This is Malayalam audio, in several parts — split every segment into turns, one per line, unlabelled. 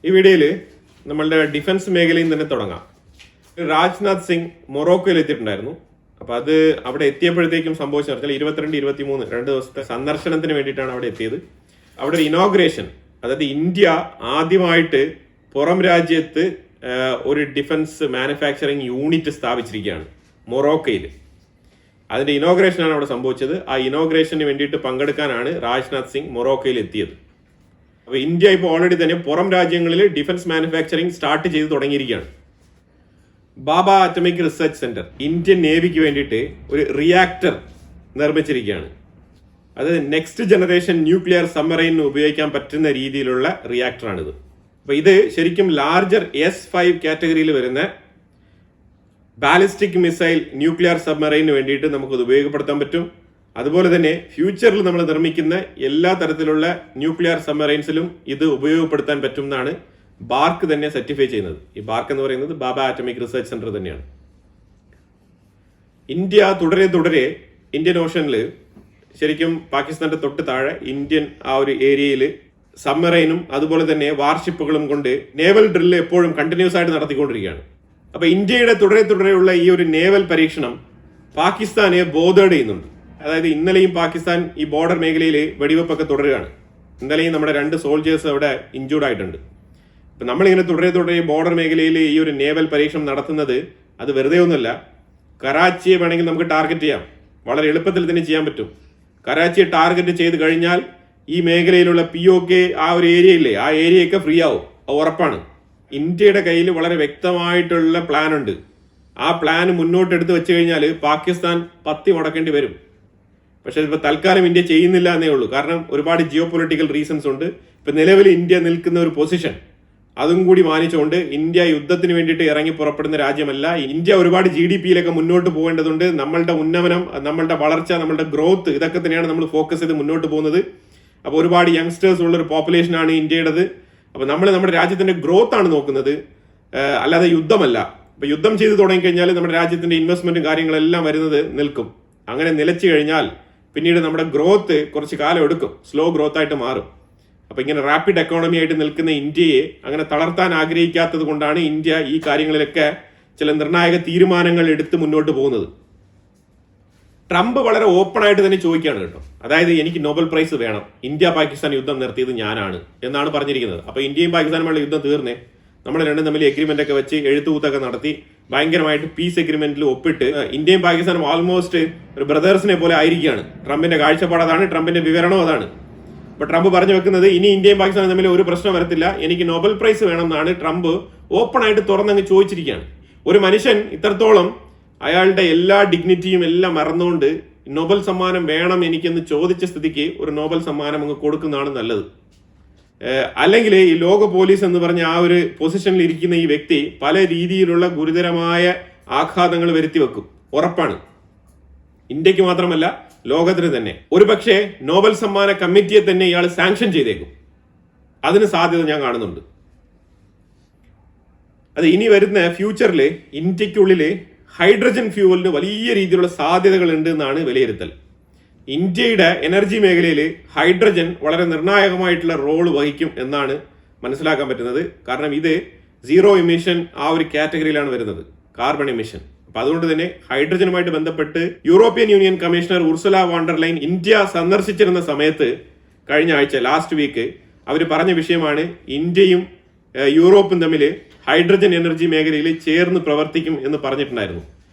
ഈ വീഡിയോയിൽ നമ്മളുടെ ഡിഫൻസ് മേഖലയിൽ തന്നെ തുടങ്ങാം. രാജ്നാഥ് സിംഗ് മൊറോക്കോയിൽ എത്തിയിട്ടുണ്ടായിരുന്നു. അപ്പോൾ അത് അവിടെ എത്തിയപ്പോഴത്തേക്കും സംഭവിച്ചു പറഞ്ഞാൽ 22-23 2 ദിവസത്തെ സന്ദർശനത്തിന് വേണ്ടിയിട്ടാണ് അവിടെ എത്തിയത്. അവിടെ ഒരു ഇനോഗ്രേഷൻ, അതായത് ഇന്ത്യ ആദ്യമായിട്ട് പുറം രാജ്യത്ത് ഒരു ഡിഫൻസ് മാനുഫാക്ചറിങ് യൂണിറ്റ് സ്ഥാപിച്ചിരിക്കുകയാണ് മൊറോക്കയിൽ. അതിന്റെ ഇനോഗ്രേഷനാണ് അവിടെ സംഭവിച്ചത്. ആ ഇനോഗ്രേഷന് വേണ്ടിയിട്ട് പങ്കെടുക്കാനാണ് രാജ്നാഥ് സിംഗ് മൊറോക്കയിൽ എത്തിയത്. അപ്പോൾ ഇന്ത്യ ഇപ്പോൾ ഓൾറെഡി തന്നെ പുറം രാജ്യങ്ങളിൽ ഡിഫൻസ് മാനുഫാക്ചറിങ് സ്റ്റാർട്ട് ചെയ്ത് തുടങ്ങിയിരിക്കുകയാണ്. ബാബ ആറ്റമിക് റിസർച്ച് സെന്റർ ഇന്ത്യൻ നേവിക്ക് വേണ്ടിയിട്ട് ഒരു റിയാക്ടർ നിർമ്മിച്ചിരിക്കുകയാണ്. അത് നെക്സ്റ്റ് ജനറേഷൻ ന്യൂക്ലിയർ സബ്മറൈനിന് ഉപയോഗിക്കാൻ പറ്റുന്ന രീതിയിലുള്ള റിയാക്ടറാണിത്. അപ്പോൾ ഇത് ശരിക്കും ലാർജർ S5 കാറ്റഗറിയിൽ വരുന്ന ബാലിസ്റ്റിക് മിസൈൽ ന്യൂക്ലിയർ സബ്മറൈനിന് വേണ്ടിയിട്ട് നമുക്കത് ഉപയോഗപ്പെടുത്താൻ പറ്റും. അതുപോലെ തന്നെ ഫ്യൂച്ചറിൽ നമ്മൾ നിർമ്മിക്കുന്ന എല്ലാ തരത്തിലുള്ള ന്യൂക്ലിയർ സബ്മറൈൻസിലും ഇത് ഉപയോഗപ്പെടുത്താൻ പറ്റും എന്നാണ് ബാർക്ക് തന്നെ സർട്ടിഫൈ ചെയ്യുന്നത്. ഈ ബാർക്ക് എന്ന് പറയുന്നത് ബാബ ആറ്റമിക് റിസർച്ച് സെന്റർ തന്നെയാണ്. ഇന്ത്യ തുടരെ ഇന്ത്യൻ ഓഷനിൽ ശരിക്കും പാകിസ്ഥാന്റെ തൊട്ട് താഴെ ഇന്ത്യൻ ആ ഒരു ഏരിയയിൽ സബ്മറൈനും അതുപോലെ തന്നെ വാർഷിപ്പുകളും കൊണ്ട് നേവൽ ഡ്രില്ല് എപ്പോഴും കണ്ടിന്യൂസ് ആയിട്ട് നടത്തിക്കൊണ്ടിരിക്കുകയാണ്. അപ്പൊ ഇന്ത്യയുടെ തുടരെയുള്ള ഈ ഒരു നേവൽ പരീക്ഷണം പാകിസ്ഥാനെ ബോധേഡ് ചെയ്യുന്നുണ്ട്. അതായത് ഇന്നലെയും പാകിസ്ഥാൻ ഈ ബോർഡർ മേഖലയിൽ വെടിവെപ്പൊക്കെ തുടരുകയാണ്. ഇന്നലെയും നമ്മുടെ 2 സോൾജേഴ്സ് അവിടെ ഇഞ്ചൂർഡ് ആയിട്ടുണ്ട്. അപ്പൊ നമ്മളിങ്ങനെ തുടരെ ബോർഡർ മേഖലയിൽ ഈ ഒരു നേവൽ പരീക്ഷണം നടത്തുന്നത് അത് വെറുതെ ഒന്നുമല്ല. കറാച്ചിയെ വേണമെങ്കിൽ നമുക്ക് ടാർഗറ്റ് ചെയ്യാം, വളരെ എളുപ്പത്തിൽ തന്നെ ചെയ്യാൻ പറ്റും. കറാച്ചിയെ ടാർഗറ്റ് ചെയ്ത് കഴിഞ്ഞാൽ ഈ മേഖലയിലുള്ള POK ആ ഒരു ഏരിയ ഇല്ലേ, ആ ഏരിയയൊക്കെ ഫ്രീ ആവും, ഉറപ്പാണ്. ഇന്ത്യയുടെ കയ്യിൽ വളരെ വ്യക്തമായിട്ടുള്ള പ്ലാൻ ഉണ്ട്. ആ പ്ലാൻ മുന്നോട്ട് എടുത്ത് വെച്ച് കഴിഞ്ഞാൽ പാകിസ്ഥാൻ പത്തി മുടക്കേണ്ടി വരും. പക്ഷെ ഇപ്പൊ തൽക്കാലം ഇന്ത്യ ചെയ്യുന്നില്ല എന്നേ ഉള്ളൂ. കാരണം ഒരുപാട് ജിയോ പൊളിറ്റിക്കൽ റീസൺസ് ഉണ്ട്. ഇപ്പൊ നിലവിൽ ഇന്ത്യ നിൽക്കുന്ന ഒരു പൊസിഷൻ അതും കൂടി മാനിച്ചുകൊണ്ട് ഇന്ത്യ യുദ്ധത്തിന് വേണ്ടിയിട്ട് ഇറങ്ങി പുറപ്പെടുന്ന രാജ്യമല്ല. ഇന്ത്യ ഒരുപാട് GDP-യിലൊക്കെ മുന്നോട്ട് പോകേണ്ടതുണ്ട്. നമ്മളുടെ ഉന്നമനം, നമ്മളുടെ വളർച്ച, നമ്മളുടെ ഗ്രോത്ത്, ഇതൊക്കെ തന്നെയാണ് നമ്മൾ ഫോക്കസ് ചെയ്ത് മുന്നോട്ട് പോകുന്നത്. അപ്പോൾ ഒരുപാട് യങ്സ്റ്റേഴ്സ് ഉള്ള ഒരു പോപ്പുലേഷനാണ് ഇന്ത്യയുടേത്. അപ്പോൾ നമ്മൾ നമ്മുടെ രാജ്യത്തിന്റെ ഗ്രോത്ത് ആണ് നോക്കുന്നത്, അല്ലാതെ യുദ്ധമല്ല. അപ്പൊ യുദ്ധം ചെയ്ത് തുടങ്ങിക്കഴിഞ്ഞാൽ നമ്മുടെ രാജ്യത്തിന്റെ ഇൻവെസ്റ്റ്മെന്റും കാര്യങ്ങളെല്ലാം വരുന്നത് നിൽക്കും. അങ്ങനെ നിലച്ചു കഴിഞ്ഞാൽ പിന്നീട് നമ്മുടെ ഗ്രോത്ത് കുറച്ച് കാലം എടുക്കും, സ്ലോ ഗ്രോത്ത് ആയിട്ട് മാറും. അപ്പൊ ഇങ്ങനെ റാപ്പിഡ് എക്കോണമി ആയിട്ട് നിൽക്കുന്ന ഇന്ത്യയെ അങ്ങനെ തളർത്താൻ ആഗ്രഹിക്കാത്തത് കൊണ്ടാണ് ഇന്ത്യ ഈ കാര്യങ്ങളിലൊക്കെ ചില നിർണായക തീരുമാനങ്ങൾ എടുത്ത് മുന്നോട്ട് പോകുന്നത്. ട്രംപ് വളരെ ഓപ്പൺ ആയിട്ട് തന്നെ ചോദിക്കുകയാണ് കേട്ടോ. അതായത് എനിക്ക് നോബൽ പ്രൈസ് വേണം, ഇന്ത്യ പാകിസ്ഥാൻ യുദ്ധം നിർത്തിയത് ഞാനാണ് എന്നാണ് പറഞ്ഞിരിക്കുന്നത്. അപ്പൊ ഇന്ത്യയും പാകിസ്ഥാനുമുള്ള യുദ്ധം തീർന്നേ, നമ്മൾ രണ്ടും തമ്മിൽ എഗ്രിമെന്റ് ഒക്കെ വെച്ച് എഴുത്തുകൂത്തൊക്കെ നടത്തി ഭയങ്കരമായിട്ട് പീസ് എഗ്രിമെന്റിൽ ഒപ്പിട്ട് ഇന്ത്യയും പാകിസ്ഥാനും ഓൾമോസ്റ്റ് ഒരു ബ്രദേഴ്സിനെ പോലെ ആയിരിക്കുകയാണ്. ട്രംപിന്റെ കാഴ്ചപ്പാട് അതാണ്, ട്രംപിന്റെ വിവരണം അതാണ്. അപ്പൊ ട്രംപ് പറഞ്ഞു വെക്കുന്നത് ഇനി ഇന്ത്യയും പാകിസ്ഥാനും തമ്മിൽ ഒരു പ്രശ്നം വരത്തില്ല, എനിക്ക് നോബൽ പ്രൈസ് വേണം എന്നാണ് ട്രംപ് ഓപ്പൺ ആയിട്ട് തുറന്നങ്ങ് ചോദിച്ചിരിക്കുകയാണ്. ഒരു മനുഷ്യൻ ഇത്രത്തോളം അയാളുടെ എല്ലാ ഡിഗ്നിറ്റിയും എല്ലാം മറന്നുകൊണ്ട് നോബൽ സമ്മാനം വേണം എനിക്കെന്ന് ചോദിച്ച സ്ഥിതിക്ക് ഒരു നോബൽ സമ്മാനം അങ്ങ് കൊടുക്കുന്നതാണ് നല്ലത്. അല്ലെങ്കിൽ ഈ ലോക പോലീസ് എന്ന് പറഞ്ഞ ആ ഒരു പൊസിഷനിൽ ഇരിക്കുന്ന ഈ വ്യക്തി പല രീതിയിലുള്ള ഗുരുതരമായ ആഘാതങ്ങൾ വരുത്തി വെക്കും, ഉറപ്പാണ്. ഇന്ത്യക്ക് മാത്രമല്ല ലോകത്തിന് തന്നെ. ഒരുപക്ഷെ നോബൽ സമ്മാന കമ്മിറ്റിയെ തന്നെ ഇയാൾ സാങ്ഷൻ ചെയ്തേക്കും. അതിന് സാധ്യത ഞാൻ കാണുന്നുണ്ട്. അത് ഇനി വരുന്ന ഫ്യൂച്ചറിൽ ഇന്ത്യക്കുള്ളിൽ ഹൈഡ്രജൻ ഫ്യൂവലിന് വലിയ രീതിയിലുള്ള സാധ്യതകൾ ഉണ്ട് എന്നാണ് വിലയിരുത്തൽ. ഇന്ത്യയുടെ എനർജി മേഖലയിൽ ഹൈഡ്രജൻ വളരെ നിർണായകമായിട്ടുള്ള റോള് വഹിക്കും എന്നാണ് മനസ്സിലാക്കാൻ പറ്റുന്നത്. കാരണം ഇത് സീറോ എമിഷൻ ആ ഒരു കാറ്റഗറിയിലാണ് വരുന്നത്, കാർബൺ എമിഷൻ. അപ്പൊ അതുകൊണ്ട് തന്നെ ഹൈഡ്രജനുമായിട്ട് ബന്ധപ്പെട്ട് European Union commissioner Ursula von der Leyen India സന്ദർശിച്ചിരുന്ന സമയത്ത് കഴിഞ്ഞ ആഴ്ച ലാസ്റ്റ് വീക്ക് അവർ പറഞ്ഞ വിഷയമാണ് ഇന്ത്യയും യൂറോപ്പും തമ്മിൽ ഹൈഡ്രജൻ എനർജി മേഖലയിൽ ചേർന്ന് പ്രവർത്തിക്കും എന്ന് പറഞ്ഞിട്ടുണ്ടായിരുന്നു.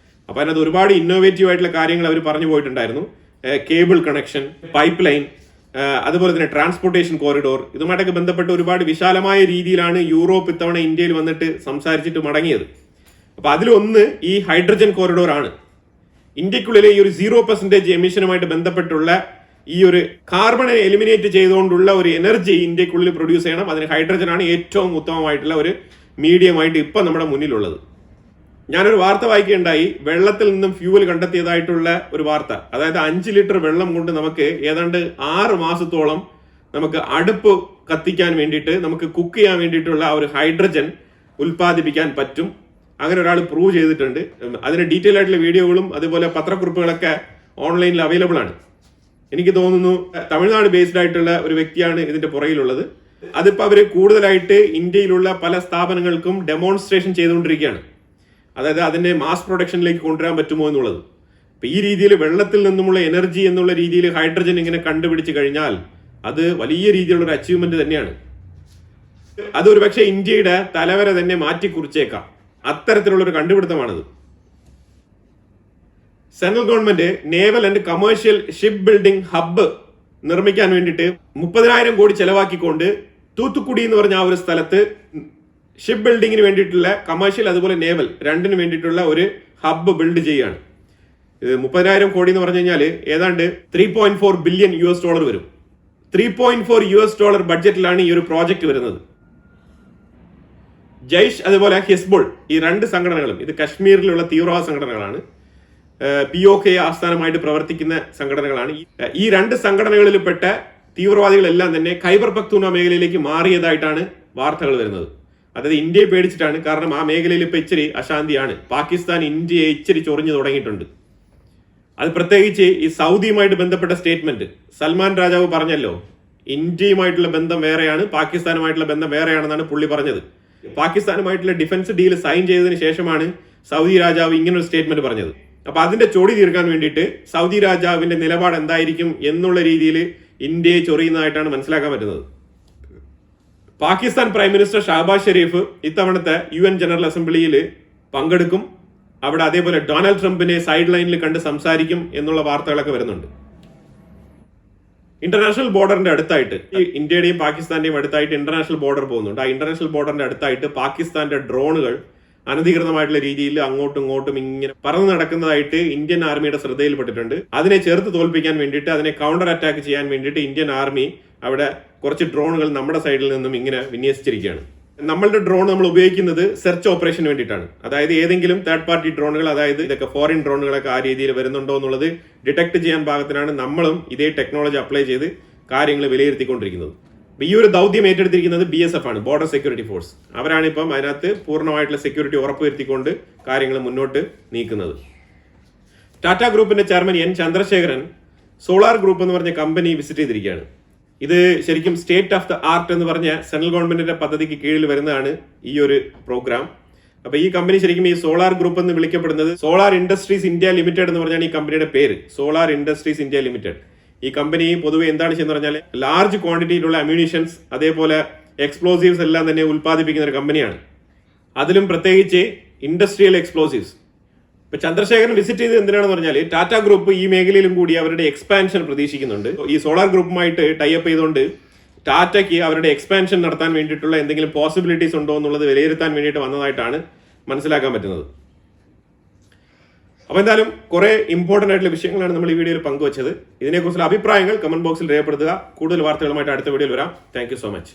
അപ്പൊ അതിനകത്ത് ഒരുപാട് ഇന്നോവേറ്റീവ് ആയിട്ടുള്ള കാര്യങ്ങൾ അവർ പറഞ്ഞു പോയിട്ടുണ്ടായിരുന്നു. കേബിൾ കണക്ഷൻ, പൈപ്പ് ലൈൻ, അതുപോലെ തന്നെ ട്രാൻസ്പോർട്ടേഷൻ കോറിഡോർ, ഇതുമായിട്ടൊക്കെ ബന്ധപ്പെട്ട് ഒരുപാട് വിശാലമായ രീതിയിലാണ് യൂറോപ്പ് ഇത്തവണ ഇന്ത്യയിൽ വന്നിട്ട് സംസാരിച്ചിട്ട് മടങ്ങിയത്. അപ്പൊ അതിലൊന്ന് ഈ ഹൈഡ്രജൻ കോറിഡോർ ആണ്. ഇന്ത്യക്കുള്ളിലെ ഈ ഒരു 0% എമിഷനുമായിട്ട് ബന്ധപ്പെട്ടുള്ള ഈ ഒരു കാർബൺ എലിമിനേറ്റ് ചെയ്തുകൊണ്ടുള്ള ഒരു എനർജി ഇന്ത്യക്കുള്ളിൽ പ്രൊഡ്യൂസ് ചെയ്യണം. അതിന് ഹൈഡ്രജൻ ആണ് ഏറ്റവും ഉത്തമമായിട്ടുള്ള ഒരു മീഡിയമായിട്ട് ഇപ്പൊ നമ്മുടെ മുന്നിലുള്ളത്. ഞാനൊരു വാർത്ത വായിക്കുകയുണ്ടായി, വെള്ളത്തിൽ നിന്നും ഫ്യൂവൽ കണ്ടെത്തിയതായിട്ടുള്ള ഒരു വാർത്ത. അതായത് 5 ലിറ്റർ വെള്ളം കൊണ്ട് നമുക്ക് ഏതാണ്ട് 6 മാസത്തോളം നമുക്ക് അടുപ്പ് കത്തിക്കാൻ വേണ്ടിയിട്ട്, നമുക്ക് കുക്ക് ചെയ്യാൻ വേണ്ടിയിട്ടുള്ള ഒരു ഹൈഡ്രജൻ ഉൽപ്പാദിപ്പിക്കാൻ പറ്റും. അങ്ങനെ ഒരാൾ പ്രൂവ് ചെയ്തിട്ടുണ്ട്. അതിന് ഡീറ്റെയിൽ ആയിട്ടുള്ള വീഡിയോകളും അതുപോലെ പത്രക്കുറിപ്പുകളൊക്കെ ഓൺലൈനിൽ അവൈലബിൾ ആണ്. എനിക്ക് തോന്നുന്നു തമിഴ്നാട് ബേസ്ഡ് ആയിട്ടുള്ള ഒരു വ്യക്തിയാണ് ഇതിന്റെ പുറകിലുള്ളത്. അതിപ്പോൾ അവർ കൂടുതലായിട്ട് ഇന്ത്യയിലുള്ള പല സ്ഥാപനങ്ങൾക്കും ഡെമോൺസ്ട്രേഷൻ ചെയ്തുകൊണ്ടിരിക്കുകയാണ്. അതായത് അതിന്റെ മാസ് പ്രൊഡക്ഷനിലേക്ക് കൊണ്ടുവരാൻ പറ്റുമോ എന്നുള്ളത്. ഇപ്പൊ ഈ രീതിയിൽ വെള്ളത്തിൽ നിന്നുമുള്ള എനർജി എന്നുള്ള രീതിയിൽ ഹൈഡ്രജൻ ഇങ്ങനെ കണ്ടുപിടിച്ച് കഴിഞ്ഞാൽ അത് വലിയ രീതിയിലുള്ള ഒരു അച്ചീവ്മെന്റ് തന്നെയാണ്. അത് ഒരു പക്ഷേ ഇന്ത്യയുടെ തലവര തന്നെ മാറ്റിക്കുറിച്ചേക്കാം. അത്തരത്തിലുള്ള ഒരു കണ്ടുപിടുത്തമാണത്. Central government naval and commercial ship building hub നിർമ്മിക്കാൻ വേണ്ടിയിട്ട് 30,000 കോടി ചെലവാക്കിക്കൊണ്ട് തൂത്തുക്കുടി എന്ന് പറഞ്ഞ ആ ഒരു സ്ഥലത്ത് ഷിപ്പ് ബിൽഡിങ്ങിന് വേണ്ടിയിട്ടുള്ള കമേഴ്ഷ്യൽ അതുപോലെ നേവൽ രണ്ടിന് വേണ്ടിയിട്ടുള്ള ഒരു ഹബ്ബ് ബിൽഡ് ചെയ്യുകയാണ്. ഇത് 30,000 കോടി എന്ന് പറഞ്ഞു കഴിഞ്ഞാൽ ഏതാണ്ട് $3.4 ബില്യൺ വരും. $3.4 ബഡ്ജറ്റിലാണ് ഈ ഒരു പ്രോജക്റ്റ് വരുന്നത്. ജയ്ഷ് അതുപോലെ ഹിസ്ബുൾ ഈ രണ്ട് സംഘടനകളും ഇത് കശ്മീരിലുള്ള തീവ്രവാദ സംഘടനകളാണ്. POK ആസ്ഥാനമായിട്ട് പ്രവർത്തിക്കുന്ന സംഘടനകളാണ്. ഈ രണ്ട് സംഘടനകളിൽപ്പെട്ട തീവ്രവാദികളെല്ലാം തന്നെ ഖൈബർ പഖ്തൂൺഖ്വ മേഖലയിലേക്ക് മാറിയതായിട്ടാണ് വാർത്തകൾ വരുന്നത്. അതായത് ഇന്ത്യയെ പേടിച്ചിട്ടാണ്. കാരണം ആ മേഖലയിൽ ഇപ്പൊ ഇച്ചിരി അശാന്തിയാണ്. പാകിസ്ഥാൻ ഇന്ത്യയെ ഇച്ചിരി ചൊറിഞ്ഞു തുടങ്ങിയിട്ടുണ്ട്. അത് പ്രത്യേകിച്ച് ഈ സൗദിയുമായിട്ട് ബന്ധപ്പെട്ട സ്റ്റേറ്റ്മെന്റ് സൽമാൻ രാജാവ് പറഞ്ഞല്ലോ, ഇന്ത്യയുമായിട്ടുള്ള ബന്ധം വേറെയാണ്, പാകിസ്ഥാനുമായിട്ടുള്ള ബന്ധം വേറെയാണെന്നാണ് പുള്ളി പറഞ്ഞത്. പാകിസ്ഥാനുമായിട്ടുള്ള ഡിഫൻസ് ഡീൽ സൈൻ ചെയ്തതിന് ശേഷമാണ് സൗദി രാജാവ് ഇങ്ങനെ ഒരു സ്റ്റേറ്റ്മെന്റ് പറഞ്ഞത്. അപ്പൊ അതിന്റെ ചൊടി തീർക്കാൻ വേണ്ടിയിട്ട് സൗദി രാജാവിന്റെ നിലപാട് എന്തായിരിക്കും എന്നുള്ള രീതിയിൽ ഇന്ത്യയെ ചൊറിയുന്നതായിട്ടാണ് മനസ്സിലാക്കാൻ പറ്റുന്നത്. പാകിസ്ഥാൻ പ്രൈം മിനിസ്റ്റർ ഷഹബാസ് ഷെരീഫ് ഇത്തവണത്തെ UN ജനറൽ അസംബ്ലിയിൽ പങ്കെടുക്കും. അവിടെ അതേപോലെ ഡൊണാൾഡ് ട്രംപിനെ സൈഡ് ലൈനിൽ കണ്ട് സംസാരിക്കും എന്നുള്ള വാർത്തകളൊക്കെ വരുന്നുണ്ട്. ഇന്റർനാഷണൽ ബോർഡറിന്റെ അടുത്തായിട്ട് ഈ ഇന്ത്യയുടെയും പാകിസ്ഥാന്റെയും അടുത്തായിട്ട് ഇന്റർനാഷണൽ ബോർഡർ പോകുന്നുണ്ട്. ആ ഇന്റർനാഷണൽ ബോർഡറിന്റെ അടുത്തായിട്ട് പാകിസ്ഥാന്റെ ഡ്രോണുകൾ അനധികൃതമായിട്ടുള്ള രീതിയിൽ അങ്ങോട്ടും ഇങ്ങോട്ടും ഇങ്ങനെ പറന്നു നടക്കുന്നതായിട്ട് ഇന്ത്യൻ ആർമിയുടെ ശ്രദ്ധയിൽപ്പെട്ടിട്ടുണ്ട്. അതിനെ ചേർത്ത് തോൽപ്പിക്കാൻ വേണ്ടിയിട്ട്, അതിനെ കൗണ്ടർ അറ്റാക്ക് ചെയ്യാൻ വേണ്ടിയിട്ട് ഇന്ത്യൻ ആർമി അവിടെ കുറച്ച് ഡ്രോണുകൾ നമ്മുടെ സൈഡിൽ നിന്നും ഇങ്ങനെ വിന്യസിച്ചിരിക്കുകയാണ്. നമ്മളുടെ ഡ്രോൺ നമ്മൾ ഉപയോഗിക്കുന്നത് സെർച്ച് ഓപ്പറേഷന് വേണ്ടിയിട്ടാണ്. അതായത് ഏതെങ്കിലും തേർഡ് പാർട്ടി ഡ്രോണുകൾ, അതായത് ഇതൊക്കെ ഫോറിൻ ഡ്രോണുകളൊക്കെ ആ രീതിയിൽ വരുന്നുണ്ടോ എന്നുള്ളത് ഡിറ്റക്ട് ചെയ്യാൻ പാകത്തിനാണ് നമ്മളും ഇതേ ടെക്നോളജി അപ്ലൈ ചെയ്ത് കാര്യങ്ങൾ വിലയിരുത്തിക്കൊണ്ടിരിക്കുന്നത്. ഈ ഒരു ദൗത്യം ഏറ്റെടുത്തിരിക്കുന്നത് BSF ആണ്, ബോർഡർ സെക്യൂരിറ്റി ഫോഴ്സ്. അവരാണ് ഇപ്പം അതിനകത്ത് പൂർണ്ണമായിട്ടുള്ള സെക്യൂരിറ്റി ഉറപ്പുവരുത്തിക്കൊണ്ട് കാര്യങ്ങൾ മുന്നോട്ട് നീക്കുന്നത്. ടാറ്റ ഗ്രൂപ്പിന്റെ chairman N Chandrasekharan solar group എന്ന് പറഞ്ഞ കമ്പനി വിസിറ്റ് ചെയ്തിരിക്കുകയാണ്. ഇത് ശരിക്കും സ്റ്റേറ്റ് ഓഫ് ദ ആർട്ട് എന്ന് പറഞ്ഞ സെൻട്രൽ ഗവൺമെന്റിന്റെ പദ്ധതിക്ക് കീഴിൽ വരുന്നതാണ് ഈ ഒരു പ്രോഗ്രാം. അപ്പൊ ഈ കമ്പനി ശരിക്കും ഈ സോളാർ ഗ്രൂപ്പ് എന്ന് വിളിക്കപ്പെടുന്നത് സോളാർ ഇൻഡസ്ട്രീസ് ഇന്ത്യ ലിമിറ്റഡ് എന്ന് പറഞ്ഞാണ് ഈ കമ്പനിയുടെ പേര്. Solar industries India limited. ഈ കമ്പനി പൊതുവെ എന്താണ് ചെയ്യുന്നത് പറഞ്ഞാൽ ലാർജ് ക്വാണ്ടിറ്റിയിലുള്ള അമ്യൂണിഷൻസ് അതേപോലെ എക്സ്പ്ലോസീവ്സ് എല്ലാം തന്നെ ഉൽപ്പാദിപ്പിക്കുന്ന ഒരു കമ്പനിയാണ്. അതിലും പ്രത്യേകിച്ച് ഇൻഡസ്ട്രിയൽ എക്സ്പ്ലോസീവ്സ്. ഇപ്പൊ ചന്ദ്രശേഖരൻ വിസിറ്റ് ചെയ്ത് എന്തിനാണെന്ന് പറഞ്ഞാൽ ടാറ്റ ഗ്രൂപ്പ് ഈ മേഖലയിലും കൂടി അവരുടെ എക്സ്പാൻഷൻ പ്രതീക്ഷിക്കുന്നുണ്ട്. ഈ സോളാർ ഗ്രൂപ്പുമായിട്ട് ടൈപ്പ് ചെയ്തുകൊണ്ട് ടാറ്റയ്ക്ക് അവരുടെ എക്സ്പാൻഷൻ നടത്താൻ വേണ്ടിയിട്ടുള്ള എന്തെങ്കിലും പോസിബിലിറ്റീസ് ഉണ്ടോ എന്നുള്ളത് വിലയിരുത്താൻ വേണ്ടിയിട്ട് വന്നതായിട്ടാണ് മനസ്സിലാക്കാൻ പറ്റുന്നത്. അപ്പൊ എന്തായാലും കുറെ ഇമ്പോർട്ടന്റ് ആയിട്ടുള്ള വിഷയങ്ങളാണ് നമ്മൾ ഈ വീഡിയോയിൽ പങ്കുവച്ചത്. ഇതിനെക്കുറിച്ചുള്ള അഭിപ്രായങ്ങൾ കമന്റ് ബോക്സിൽ രേഖപ്പെടുത്തുക. കൂടുതൽ വാർത്തകളുമായിട്ട് അടുത്ത വീഡിയോയിൽ വരാം. Thank you so much.